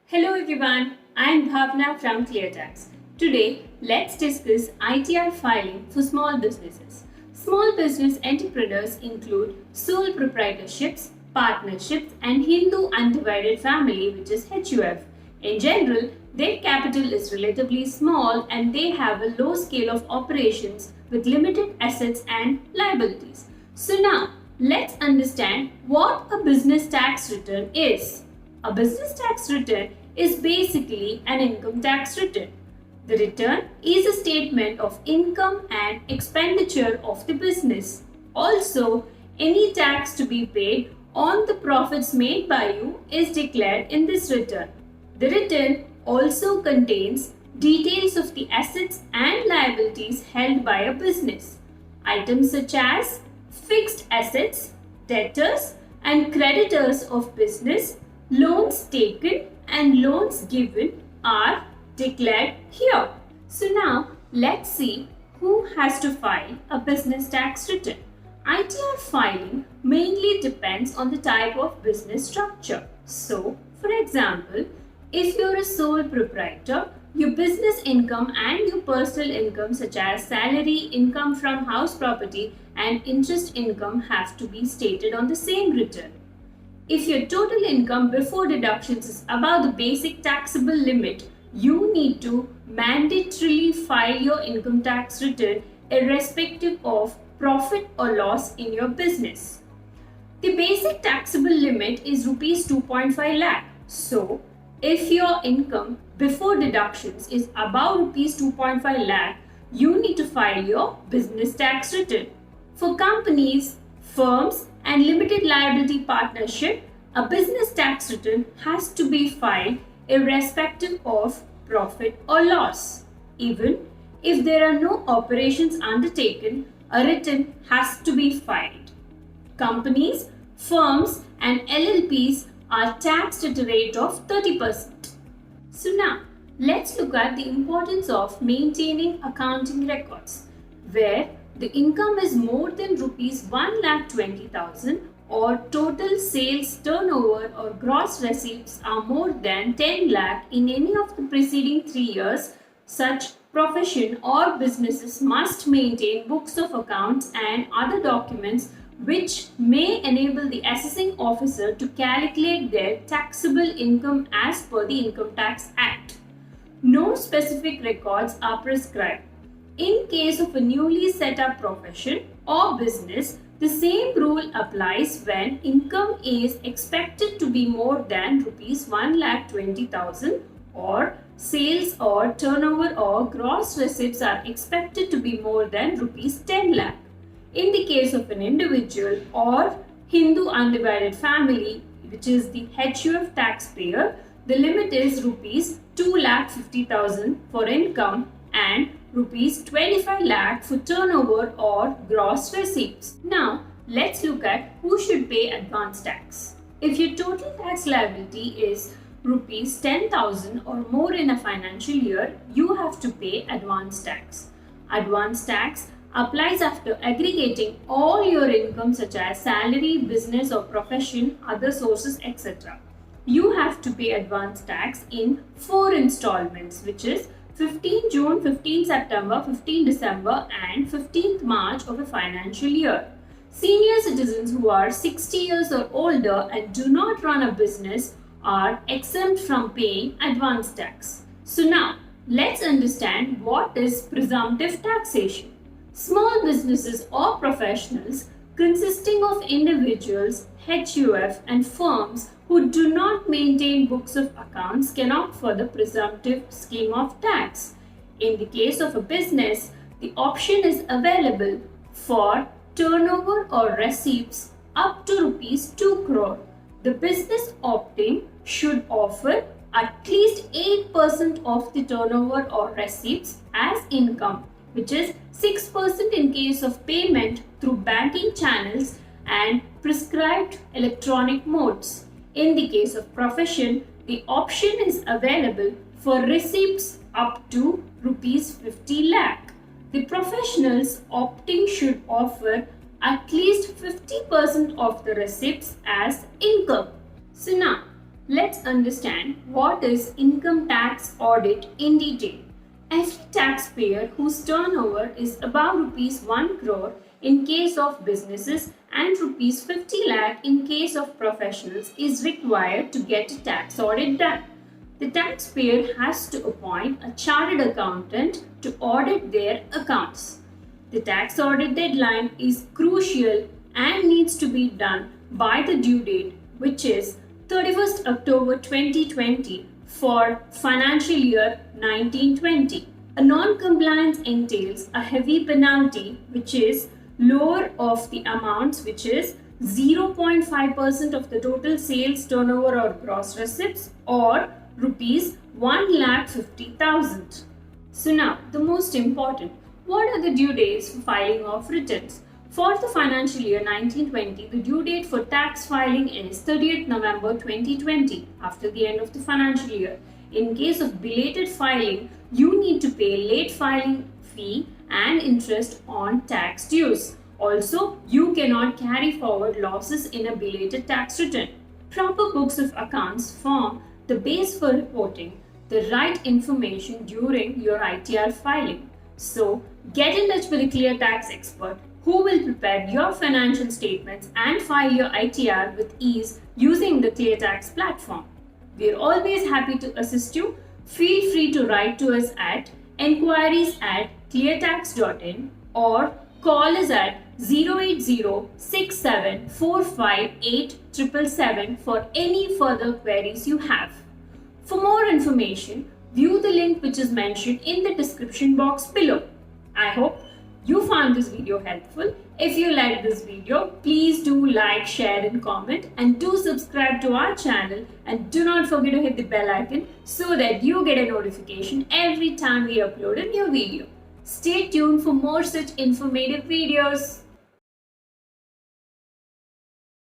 Hello everyone, I am Bhavna from ClearTax. Today, let's discuss ITR filing for small businesses. Small business entrepreneurs include sole proprietorships, partnerships, and Hindu undivided family, which is HUF. In general, their capital is relatively small and they have a low scale of operations with limited assets and liabilities. So now, let's understand what a business tax return is. A business tax return is basically an income tax return. The return is a statement of income and expenditure of the business. Also, any tax to be paid on the profits made by you is declared in this return. The return also contains details of the assets and liabilities held by a business. Items such as fixed assets, debtors, and creditors of business, loans taken and loans given are declared here. So now let's see who has to file a business tax return. ITR filing mainly depends on the type of business structure. So, for example, if you're a sole proprietor, your business income and your personal income such as salary, income from house property and interest income have to be stated on the same return. If your total income before deductions is above the basic taxable limit, you need to mandatorily file your income tax return irrespective of profit or loss in your business. The basic taxable limit is rupees 2.5 lakh. So, if your income before deductions is above rupees 2.5 lakh, you need to file your business tax return. For companies, firms, and limited liability partnership, a business tax return has to be filed irrespective of profit or loss. Even if there are no operations undertaken, a return has to be filed. Companies, firms, and LLPs are taxed at a rate of 30%. So now, let's look at the importance of maintaining accounting records, where the income is more than rupees 1,20,000 or total sales turnover or gross receipts are more than 10 lakh in any of the preceding 3 years, such profession or businesses must maintain books of accounts and other documents which may enable the assessing officer to calculate their taxable income as per the Income Tax Act. No specific records are prescribed. In case of a newly set up profession or business, the same rule applies when income is expected to be more than rupees 1,20,000 or sales or turnover or gross receipts are expected to be more than rupees 10 lakh. In the case of an individual or Hindu undivided family, which is the HUF taxpayer, the limit is rupees 2,50,000 for income and rupees 25 lakh for turnover or gross receipts. Now, let's look at who should pay advance tax. If your total tax liability is rupees 10,000 or more in a financial year, you have to pay advance tax. Advance tax applies after aggregating all your income such as salary, business or profession, other sources, etc. You have to pay advance tax in 4 installments, which is 15 June, 15 September, 15 December and 15th March of a financial year. Senior citizens who are 60 years or older and do not run a business are exempt from paying advance tax. So now, let's understand what is presumptive taxation. Small businesses or professionals consisting of individuals, HUF and firms who do not maintain books of accounts can opt for the presumptive scheme of tax. In the case of a business, the option is available for turnover or receipts up to rupees 2 crore. The business opting should offer at least 8% of the turnover or receipts as income, which is 6% in case of payment through banking channels and prescribed electronic modes. In the case of profession, the option is available for receipts up to rupees 50 lakh. The professionals opting should offer at least 50% of the receipts as income. So now, let's understand what is income tax audit in detail. Every taxpayer whose turnover is above rupees 1 crore in case of businesses and rupees 50 lakh in case of professionals is required to get a tax audit done. The taxpayer has to appoint a chartered accountant to audit their accounts. The tax audit deadline is crucial and needs to be done by the due date, which is 31st October 2020 for financial year 1920. A non-compliance entails a heavy penalty, which is lower of the amounts, which is 0.5% of the total sales turnover or gross receipts, or rupees 1,50,000. So now, the most important, what are the due dates for filing of returns? For the financial year 1920, the due date for tax filing is 30th November 2020, after the end of the financial year. In case of belated filing, you need to pay late filing fee and interest on tax dues. Also, you cannot carry forward losses in a belated tax return. Proper books of accounts form the base for reporting the right information during your ITR filing. So, get in touch with a ClearTax expert who will prepare your financial statements and file your ITR with ease using the ClearTax platform. We are always happy to assist you. Feel free to write to us at enquiries@cleartax.in or call us at 08067458777 for any further queries you have. For more information, view the link which is mentioned in the description box below. I hope you found this video helpful. If you liked this video, please do like, share and comment, and do subscribe to our channel, and do not forget to hit the bell icon so that you get a notification every time we upload a new video. Stay tuned for more such informative videos.